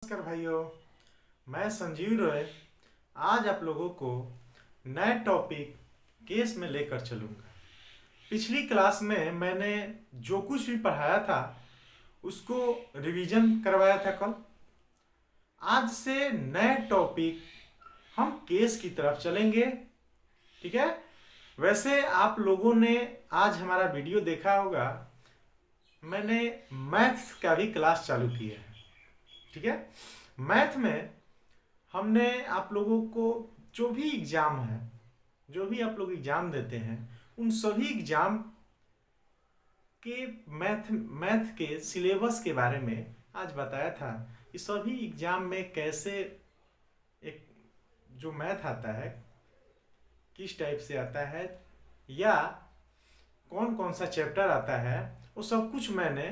नमस्कार भाइयों। मैं संजीव रॉय आज आप लोगों को नए टॉपिक केस में लेकर चलूँगा। पिछली क्लास में मैंने जो कुछ भी पढ़ाया था उसको रिवीजन करवाया था कल। आज से नए टॉपिक हम केस की तरफ चलेंगे, ठीक है। वैसे आप लोगों ने आज हमारा वीडियो देखा होगा, मैंने मैथ्स का भी क्लास चालू किया है, ठीक है। मैथ में हमने आप लोगों को जो भी एग्ज़ाम है, जो भी आप लोग एग्ज़ाम देते हैं, उन सभी एग्ज़ाम के मैथ के सिलेबस के बारे में आज बताया था कि सभी एग्ज़ाम में कैसे एक जो मैथ आता है किस टाइप से आता है या कौन कौन सा चैप्टर आता है, वो सब कुछ मैंने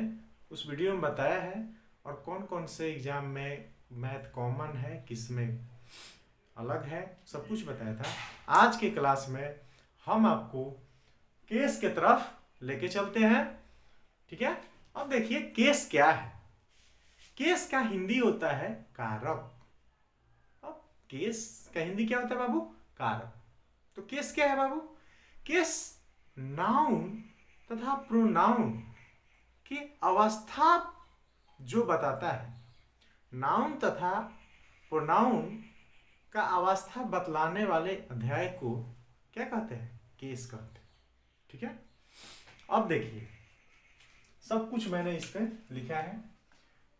उस वीडियो में बताया है। और कौन कौन से एग्ज़ाम में मैथ कॉमन है, किस में अलग है, सब कुछ बताया था। आज के क्लास में हम आपको केस के तरफ लेके चलते हैं, ठीक है। अब देखिए केस क्या है। केस का हिंदी होता है कारक। अब केस का हिंदी क्या होता है बाबू? कारक। तो केस क्या है बाबू? केस नाउन तथा प्रोनाउन की अवस्था जो बताता है। नाउन तथा प्रोनाउन का अवस्था बतलाने वाले अध्याय को क्या कहते हैं? केस कहते हैं, ठीक है। अब देखिए सब कुछ मैंने इस पे लिखा है।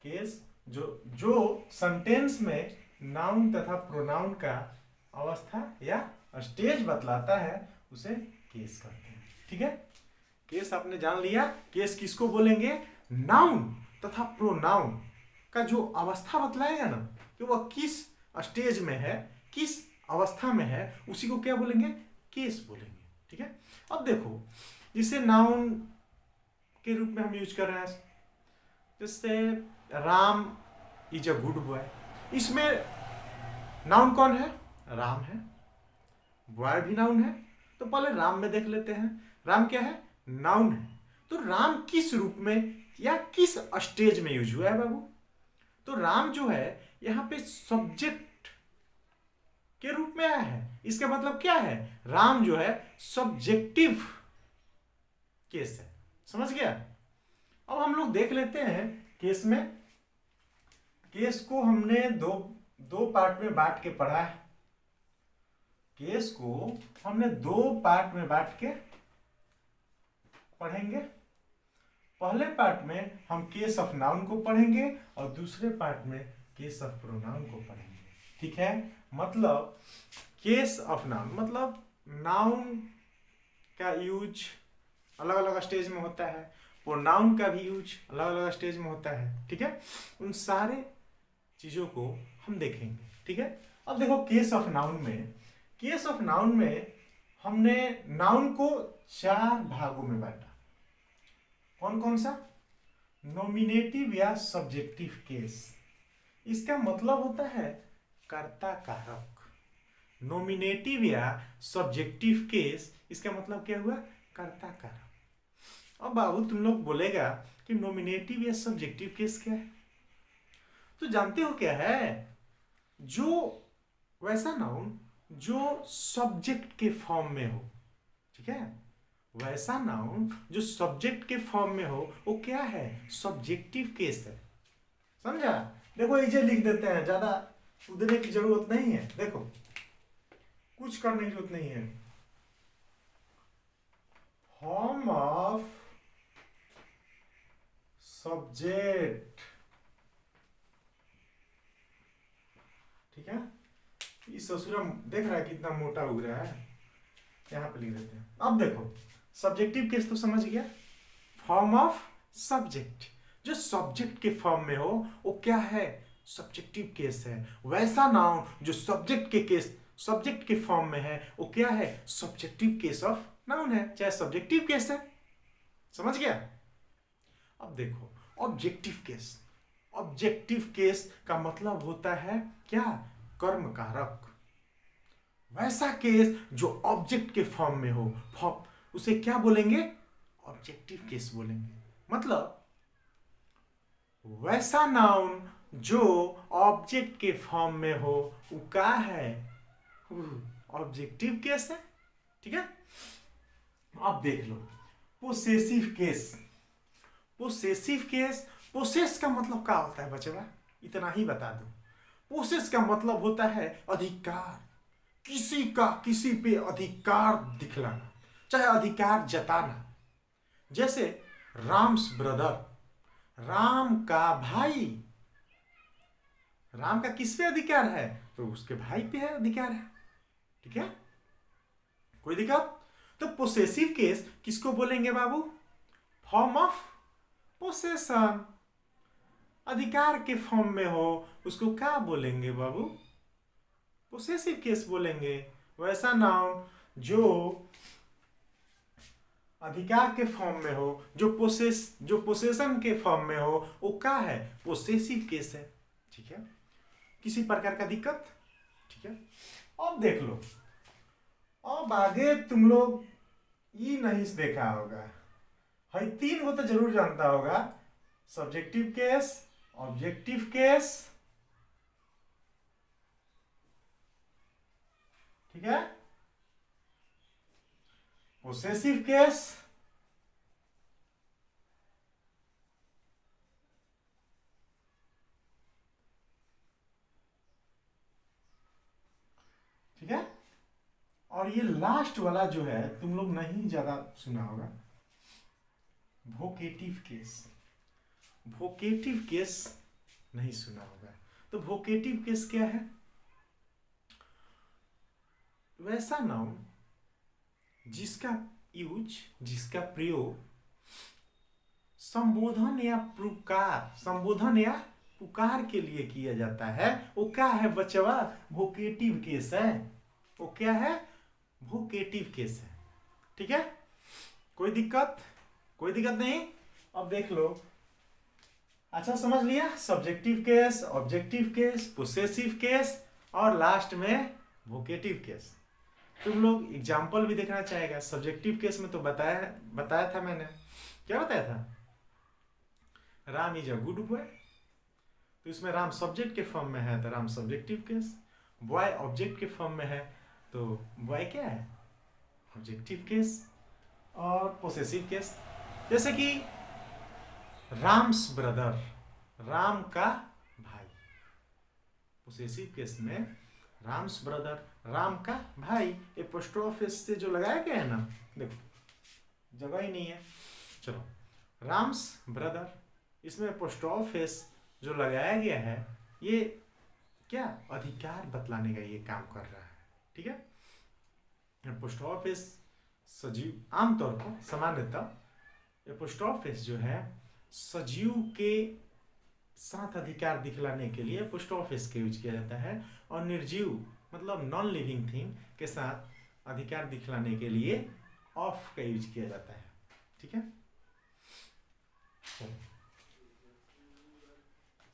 केस जो सेंटेंस में नाउन तथा प्रोनाउन का अवस्था या स्टेज बतलाता है उसे केस कहते हैं, ठीक है। केस आपने जान लिया। केस किसको बोलेंगे? नाउन तथा प्रोनाउन का जो अवस्था बतलाएगा ना कि वह किस स्टेज में है, किस अवस्था में है, उसी को क्या बोलेंगे? केस बोलेंगे, ठीक है। अब देखो जिसे नाउन के रूप में हम यूज कर रहे हैं, जैसे Ram is a good boy. इसमें नाउन कौन है? राम है। बॉय भी नाउन है। तो पहले राम में देख लेते हैं। राम क्या है? नाउन है। तो राम किस रूप में या किस स्टेज में यूज हुआ है बाबू? तो राम जो है यहाँ पे सब्जेक्ट के रूप में आया है। इसका मतलब क्या है? राम जो है सब्जेक्टिव केस है। समझ गया? अब हम लोग देख लेते हैं केस में। केस को हमने दो पार्ट में बांट के पढ़ा है। केस को हमने दो पार्ट में बांट के पढ़ेंगे। पहले पार्ट में हम केस ऑफ नाउन को पढ़ेंगे और दूसरे पार्ट में केस ऑफ प्रोनाउन को पढ़ेंगे, ठीक है। मतलब केस ऑफ नाउन मतलब नाउन का यूज अलग अलग स्टेज में होता है, प्रोनाउन का भी यूज अलग अलग स्टेज में होता है, ठीक है। उन सारे चीज़ों को हम देखेंगे, ठीक है। अब देखो केस ऑफ नाउन में हमने नाउन को 4 भागों में बांटा। कौन कौन सा? नॉमिनेटिव या सब्जेक्टिव केस। इसका मतलब होता है कर्ता कारक। नॉमिनेटिव या सब्जेक्टिव केस, इसका मतलब क्या हुआ? कर्ता कारक। अब बाबू तुम लोग बोलेगा कि नॉमिनेटिव या सब्जेक्टिव केस क्या है? तो जानते हो क्या है? जो वैसा नाउन जो सब्जेक्ट के फॉर्म में हो, ठीक है। वैसा नाउन जो सब्जेक्ट के फॉर्म में हो वो क्या है? सब्जेक्टिव केस है। समझा? देखो इसे लिख देते हैं, ज्यादा उधरने की जरूरत नहीं है। देखो कुछ करने की जरूरत नहीं है। फॉर्म ऑफ सब्जेक्ट, ठीक है। इस ससुरा देख रहा है कितना मोटा उग रहा है, यहां पे लिख देते हैं। अब देखो सब्जेक्टिव केस तो समझ गया। फॉर्म ऑफ सब्जेक्ट, जो सब्जेक्ट के फॉर्म में हो वो क्या है? सब्जेक्टिव केस है। वैसा नाउन जो सब्जेक्ट के फॉर्म में है वो क्या है? सब्जेक्टिव केस ऑफ नाउन है, चाहे सब्जेक्टिव केस है। समझ गया? अब देखो ऑब्जेक्टिव केस। ऑब्जेक्टिव केस का मतलब होता है क्या? कर्म कारक। वैसा केस जो ऑब्जेक्ट के फॉर्म में हो उसे क्या बोलेंगे? ऑब्जेक्टिव केस बोलेंगे। मतलब वैसा नाउन जो ऑब्जेक्ट के फॉर्म में हो वो का है, ऑब्जेक्टिव केस है। ठीक है, अब देख लो possessive case. Possessive case, possess का मतलब क्या होता है बच्चा, इतना ही बता दो। पोसेस का मतलब होता है अधिकार, किसी का किसी पे अधिकार दिखलाना, चाहे अधिकार जताना। जैसे राम्स ब्रदर, राम का भाई, राम का किस पे अधिकार है, तो उसके भाई पे है अधिकार है। ठीक है, कोई दिक्कत? तो पोसेसिव केस किसको बोलेंगे बाबू? फॉर्म ऑफ पोसेशन, अधिकार के फॉर्म में हो उसको क्या बोलेंगे बाबू? पोसेसिव केस बोलेंगे। वैसा नाउन जो अधिकार के फॉर्म में हो, जो पोसेशन के फॉर्म में हो, वो क्या है? पोसेसिव केस है। ठीक है, किसी प्रकार का दिक्कत? ठीक है, अब देख लो, अब आगे तुम लोग ये नहीं देखा होगा, है तीन वो तो जरूर जानता होगा, सब्जेक्टिव केस, ऑब्जेक्टिव केस, ठीक है, पोसेसिव केस, ठीक है, और ये लास्ट वाला जो है तुम लोग नहीं ज्यादा सुना होगा, वोकेटिव केस। वोकेटिव केस नहीं सुना होगा। तो वोकेटिव केस क्या है? वैसा नाउन जिसका यूज, जिसका प्रयोग संबोधन या पुकार, संबोधन या पुकार के लिए किया जाता है, वो क्या है बच्चवा? वोकेटिव केस है। वो क्या है? वोकेटिव केस है। ठीक है, कोई दिक्कत? कोई दिक्कत नहीं। अब देख लो, अच्छा समझ लिया, subjective case, objective case, possessive case और लास्ट में वोकेटिव केस। तुम लोग एग्जाम्पल भी देखना चाहेगा। सब्जेक्टिव केस में तो बताया था मैंने, क्या बताया था? Ram is a good boy, तो इसमें राम सब्जेक्ट के फॉर्म में है तो Ram subjective case, boy object के फॉर्म में है तो बॉय क्या है? Objective case. और पोसेसिव केस, जैसे कि राम्स ब्रदर, राम का भाई, पोसेसिव केस में राम्स ब्रदर, राम का भाई, एपोस्ट्रोफ से जो लगाया गया है ना, देखो जगह ही नहीं है, चलो राम्स ब्रदर, इसमें एपोस्ट्रोफ जो लगाया गया है ये क्या? अधिकार बतलाने का ये काम कर रहा है। ठीक है, एपोस्ट्रोफ सजीव, आमतौर पर सामान्यतः एपोस्ट्रोफ जो है सजीव के साथ अधिकार दिखलाने के लिए एपोस्ट्रोफ का यूज किया जाता है, और निर्जीव मतलब नॉन लिविंग थिंग के साथ अधिकार दिखलाने के लिए ऑफ का यूज किया जाता है। ठीक है,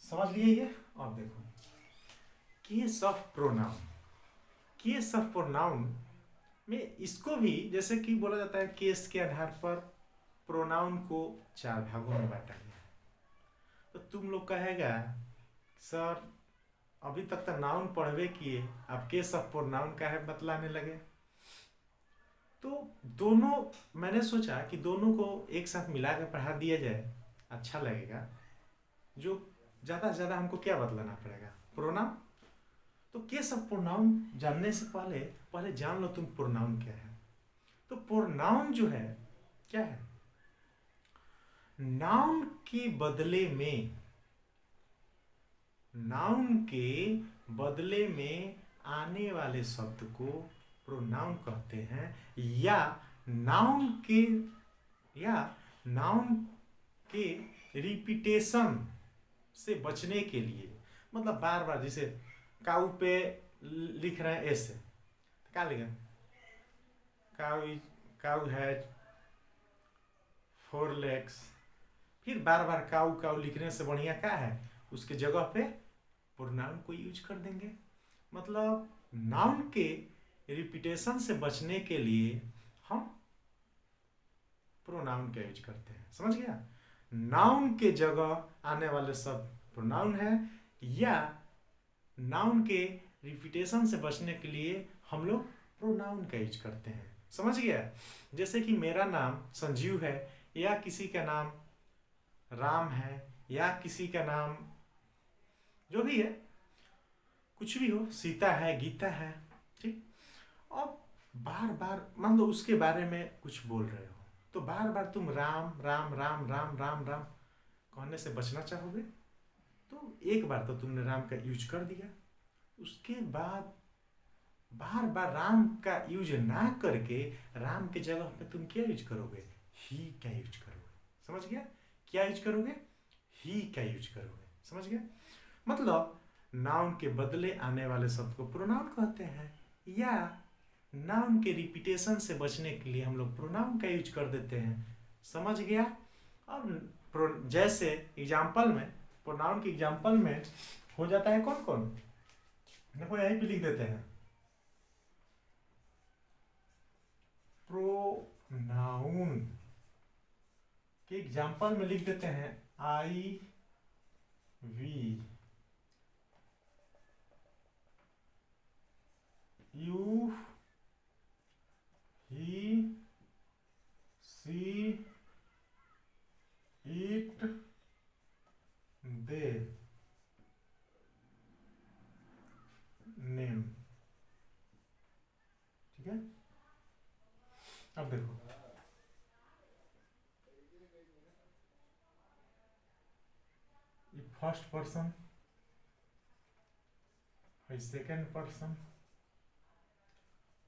समझ लिए ये? अब देखो case of pronoun, case of pronoun में इसको भी जैसे कि बोला जाता है केस के आधार पर प्रोनाउन को 4 भागों में बांटा गया। तो तुम लोग कहेगा सर अभी तक तो नाउन पढ़वे किए, अब केस ऑफ प्रोनाउन का है बतलाने लगे। तो दोनों मैंने सोचा कि दोनों को एक साथ मिला कर पढ़ा दिया जाए, अच्छा लगेगा। जो ज़्यादा से ज़्यादा हमको क्या बतलाना पड़ेगा? प्रोनाउन। तो केस ऑफ प्रोनाउन जानने से पहले जान लो तुम प्रोनाउन क्या है। तो प्रोनाउन जो है क्या है? नाउन के बदले में, नाउन के बदले में आने वाले शब्द को प्रोनाउन कहते हैं, या नाउन के रिपीटेशन से बचने के लिए, मतलब बार बार, जैसे काऊ पे लिख रहे हैं ऐसे, तो क्या लिखें? काऊ हैज 4 legs, फिर बार बार काऊ काऊ लिखने से बढ़िया क्या है? उसके जगह पे प्रोनाउन को यूज कर देंगे। मतलब नाउन के रिपीटेशन से बचने के लिए हम प्रोनाउन का यूज करते हैं। समझ गया? नाउन के जगह आने वाले शब्द प्रोनाउन है, या नाउन के रिपीटेशन से बचने के लिए हम लोग प्रोनाउन का यूज करते हैं। समझ गया? जैसे कि मेरा नाम संजीव है, या किसी का नाम राम है, या किसी का नाम जो भी है, कुछ भी हो, सीता है, गीता है, ठीक। और बार बार मान लो उसके बारे में कुछ बोल रहे हो, तो बार बार तुम राम राम राम राम राम राम कहने से बचना चाहोगे, तो एक बार तो तुमने राम का यूज कर दिया, उसके बाद बार बार राम का यूज ना करके राम के जगह पे तुम क्या यूज करोगे? ही का यूज करोगे। समझ गया? क्या यूज करोगे? ही का यूज करोगे। समझ गया? मतलब नाउन के बदले आने वाले शब्द को प्रोनाउन कहते हैं, या नाउन के रिपीटेशन से बचने के लिए हम लोग प्रोनाउन का यूज कर देते हैं। समझ गया? अब जैसे एग्जाम्पल में, प्रोनाउन के एग्जाम्पल में हो जाता है कौन कौन, देखो यहीं पे लिख देते हैं। प्रोनाउन के एग्जाम्पल में लिख देते हैं I, we, you, he, she, it, they, name. ठीक है? अब देखो, first person, second person,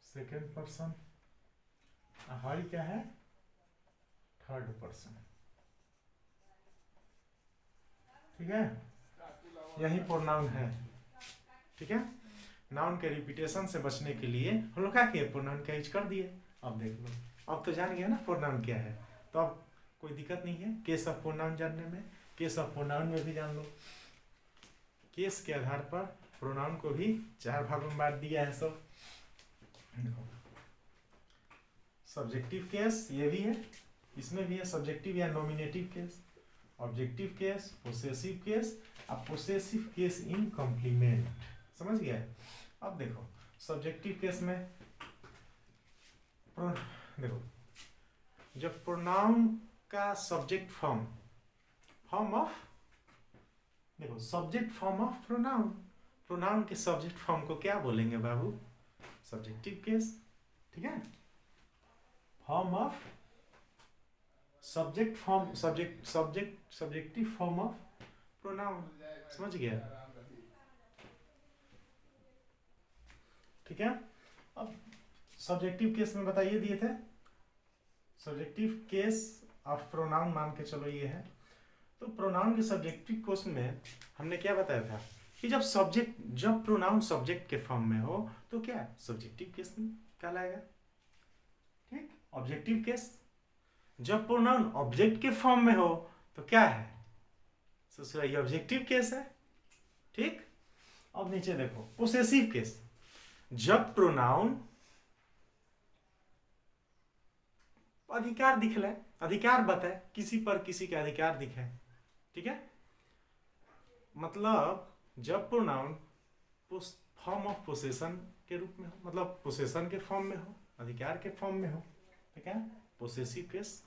second person, हाई क्या है? Third person. ठीक है? यही प्रोनाउन है। ठीक है? नाउन के रिपीटेशन से बचने के लिए हम लोग क्या किए? प्रोनाउन का यूज कर दिए। अब देख लो, अब तो जान गया ना प्रोनाउन क्या है, तो अब कोई दिक्कत नहीं है केस ऑफ प्रोनाउन जानने में। केस ऑफ प्रोनाउन में भी जान लो, केस के आधार पर प्रोनाउन को भी 4 भागों में बांट दिया है सब। सब्जेक्टिव केस ये भी है, इसमें भी है सब्जेक्टिव या nominative case, objective case, possessive case, अब पोसेसिव केस इन कॉम्प्लीमेंट। समझ गया? अब देखो सब्जेक्टिव केस में देखो, जब प्रोनाउन का सब्जेक्ट फॉर्म ऑफ, देखो subject form of pronoun, pronoun के सब्जेक्ट फॉर्म को क्या बोलेंगे बाबू? Subjective case. ठीक है? Form of subject form, subjective form of pronoun. समझ गया? ठीक है? अब सब्जेक्टिव केस में बताइए दिए थे, सब्जेक्टिव केस ऑफ प्रोनाउन मान के चलो ये है। तो प्रोनाउन के सब्जेक्टिव केस में हमने क्या बताया था कि जब प्रोनाउन सब्जेक्ट के फॉर्म में हो तो क्या सब्जेक्टिव केस में कहलाएगा। ठीक? ऑब्जेक्टिव केस, जब प्रोनाउन ऑब्जेक्ट के फॉर्म में हो तो क्या है? ससुरा ये ऑब्जेक्टिव केस है। ठीक? अब नीचे देखो पोसेसिव केस, जब प्रोनाउन अधिकार दिखले, अधिकार बताए, किसी पर किसी का अधिकार दिखे। ठीक है? मतलब जब प्रोनाउन फॉर्म ऑफ पोसेशन के रूप में हो, मतलब पोसेशन के फॉर्म में हो, अधिकार के फॉर्म में हो, ठीक है? Possessive case.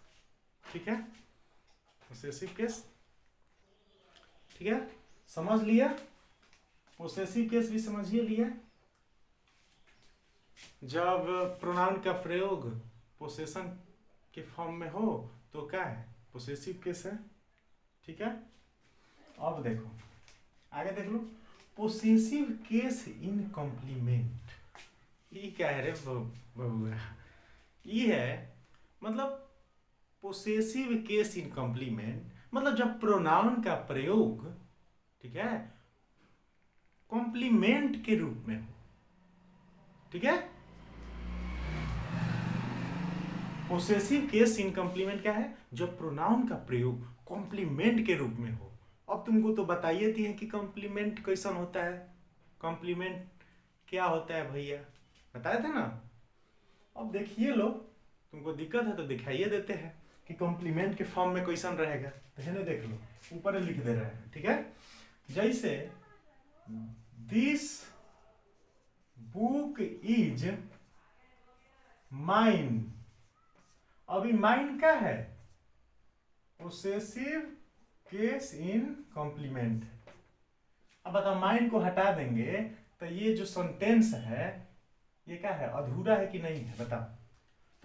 ठीक है? Possessive case. ठीक है? समझ लिया? पोसेसिव केस भी समझिए लिया। जब प्रोनाउन का प्रयोग पोसेशन के फॉर्म में हो तो क्या है? पोसेसिव केस है। ठीक है? अब देखो आगे देख लो, पोसेसिव केस इन कॉम्प्लीमेंट। ये क्या है रे बबुआ? ये है मतलब पोसेसिव केस इन कॉम्प्लीमेंट, मतलब जब प्रोनाउन का प्रयोग, ठीक है, कॉम्प्लीमेंट के रूप में हो। ठीक है? पोसेसिव केस इन कॉम्प्लीमेंट क्या है? जब प्रोनाउन का प्रयोग कॉम्प्लीमेंट के रूप में हो। अब तुमको तो बताइए थी है कि कॉम्प्लीमेंट कैसन होता है, कॉम्प्लीमेंट क्या होता है भैया, बताए थे ना। अब देखिए लो, तुमको दिक्कत है तो दिखाइए देते हैं कि कॉम्प्लीमेंट के फॉर्म में कैसन रहेगा। तो है ना, देख लो ऊपर लिख दे रहे हैं। ठीक है? जैसे दिस बुक इज माइन। अभी माइन क्या है? Possessive case in complement. अब बताओ, माइन को हटा देंगे तो ये जो सेंटेंस है ये क्या है? अधूरा है कि नहीं है? बताओ।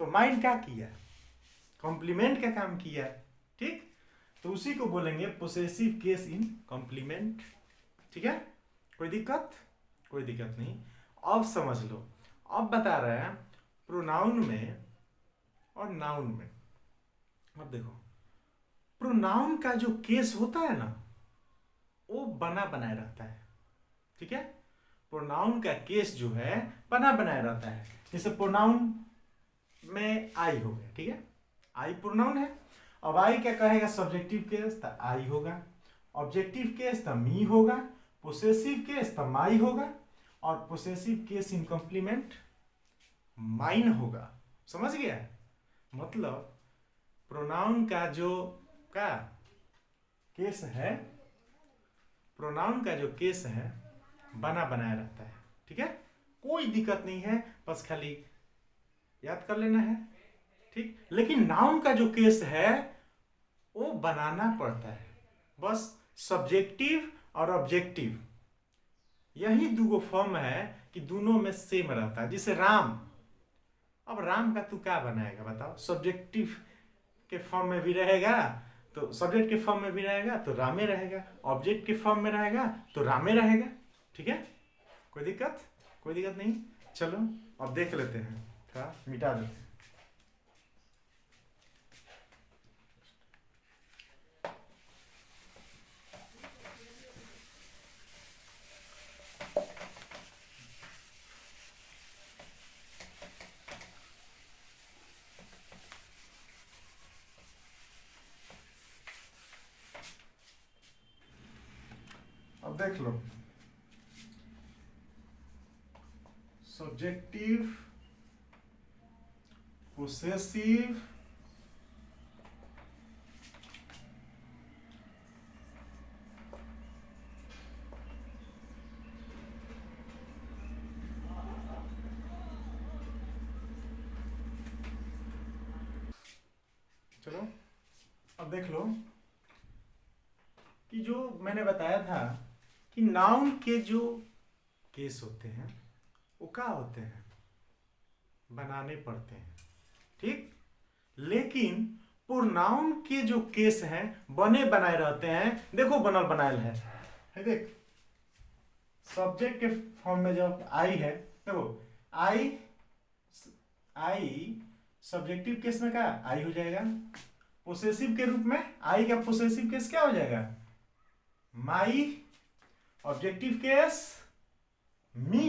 तो माइन क्या किया? कॉम्प्लीमेंट का काम किया, ठीक? तो उसी को बोलेंगे पोसेसिव केस इन कॉम्प्लीमेंट। ठीक है, कोई दिक्कत? कोई दिक्कत नहीं। अब समझ लो, अब बता रहे हैं प्रोनाउन में और नाउन में। अब देखो, प्रोनाउन का जो केस होता है ना, वो बना बनाए रहता है। ठीक है, प्रोनाउन का केस जो है बना बनाए रहता है। जैसे प्रोनाउन में आई हो गया, ठीक है, आई प्रोनाउन है। अब आई क्या कहेगा? सब्जेक्टिव केस तो आई होगा, ऑब्जेक्टिव केस तो मी होगा, पोसेसिव केस तो माई होगा, और possessive case in complement mine होगा। समझ गया? मतलब प्रोनाउन का जो क्या केस है, प्रोनाउन का जो केस है बना बनाया रहता है। ठीक है, कोई दिक्कत नहीं है, बस खाली याद कर लेना है। ठीक, लेकिन नाउन का जो केस है वो बनाना पड़ता है। बस सब्जेक्टिव और ऑब्जेक्टिव यही दो फॉर्म है कि दोनों में सेम रहता है। जैसे राम, अब राम का तू क्या बनाएगा बताओ? सब्जेक्टिव के फॉर्म में भी रहेगा तो सब्जेक्ट के फॉर्म में भी रहेगा तो रामे रहेगा, ऑब्जेक्ट के फॉर्म में रहेगा तो रामे रहेगा। ठीक है, कोई दिक्कत? कोई दिक्कत नहीं। चलो अब देख लेते हैं, थोड़ा मिटा देते हैं। अब देख लो, सब्जेक्टिव, पोसेसिव, चलो अब देख लो कि जो मैंने बताया था कि नाउन के जो केस होते हैं वो क्या होते हैं? बनाने पड़ते हैं। ठीक, लेकिन प्रोनाउन के जो केस हैं बने बनाए रहते हैं। देखो बनल बनायल है देख, सब्जेक्ट के फॉर्म में जब आई है, देखो आई, आई सब्जेक्टिव केस में क्या आई हो जाएगा? पोसेसिव के रूप में आई का पोसेसिव केस क्या हो जाएगा? माई। ऑब्जेक्टिव केस मी,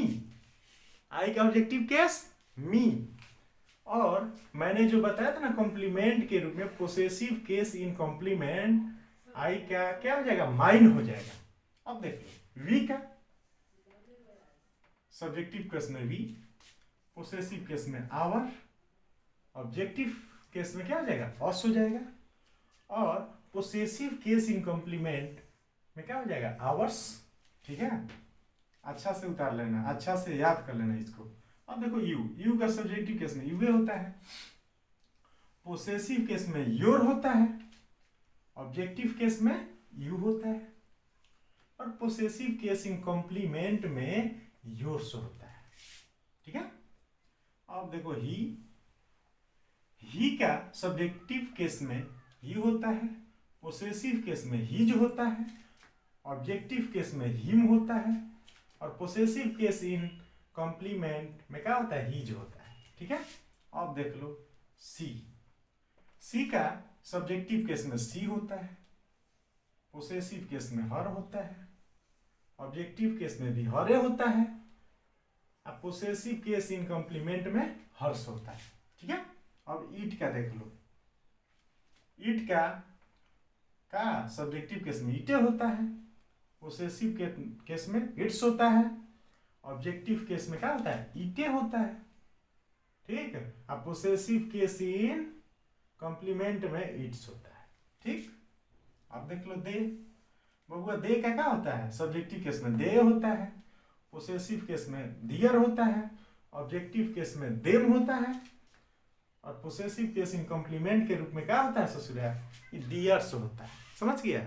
आई का ऑब्जेक्टिव केस मी। और मैंने जो बताया था ना कॉम्प्लीमेंट के रूप में, possessive case in compliment I का क्या हो जाएगा? माइन हो जाएगा। अब देखिए वी का सब्जेक्टिव केस में वी, पोसेसिव केस में आवर, ऑब्जेक्टिव केस में क्या हो जाएगा? अस हो जाएगा, और पोसेसिव केस इन कॉम्प्लीमेंट में क्या हो जाएगा? आवर्स। ठीक है, अच्छा से उतार लेना, अच्छा से याद कर लेना इसको। अब देखो यू, यू का सब्जेक्टिव केस में यूए होता है, पोसेसिव केस में योर होता है, ऑब्जेक्टिव केस में यू होता है, और पोसेसिव केस इन कॉम्प्लीमेंट में योर्स होता है। ठीक है, अब देखो ही का सब्जेक्टिव केस में ही होता है, पोसेसिव केस में हिज होता है, ऑब्जेक्टिव केस में हिम होता है, और पोसेसिव केस इन कॉम्प्लीमेंट में क्या होता है? हिज होता है। ठीक है, अब देख लो सी, सी का सब्जेक्टिव केस में सी होता है, पोसेसिव केस में हर होता है, ऑब्जेक्टिव केस में भी हरे होता है, और पोसेसिव केस इन कॉम्प्लीमेंट में हर्ष होता है। ठीक है, अब ईट का देख लो, ईट का सब्जेक्टिव केस में ईटे होता है, पोसेसिव केस में इट्स होता है, ऑब्जेक्टिव केस में क्या होता है? ईटे होता है। ठीक है, अब पोसेसिव केस इन कॉम्प्लीमेंट में इट्स होता है। ठीक, अब देख लो दे, बबुआ दे का क्या होता है? सब्जेक्टिव केस में दे होता है, पोसेसिव केस में दियर होता है, ऑब्जेक्टिव केस में देम होता है, और पोसेसिव केस इन कॉम्प्लीमेंट के रूप में क्या होता है ससुरा, ये दियर्स होता है। समझ गया?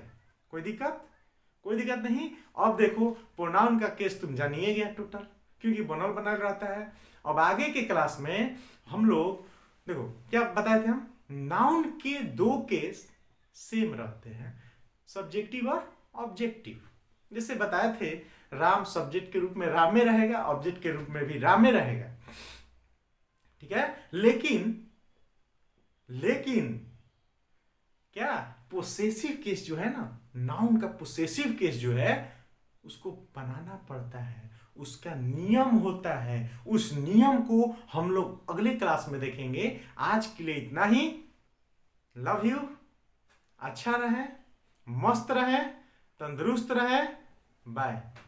कोई दिक्कत? कोई दिक्कत नहीं। अब देखो प्रोनाउन का केस तुम जानिए गया टोटल, क्योंकि बनल बनल रहता है। अब आगे के क्लास में हम लोग देखो क्या बताए थे हम, नाउन के दो केस सेम रहते हैं, सब्जेक्टिव और ऑब्जेक्टिव। जैसे बताए थे राम सब्जेक्ट के रूप में रामे रहेगा, ऑब्जेक्ट के रूप में भी रामे रहेगा, ठीक है। लेकिन क्या पोसेसिव केस जो है ना, नाउन का पोसेसिव केस जो है उसको बनाना पड़ता है, उसका नियम होता है। उस नियम को हम लोग अगले क्लास में देखेंगे। आज के लिए इतना ही। Love you. अच्छा रहे, मस्त रहे, तंदुरुस्त रहे। बाय।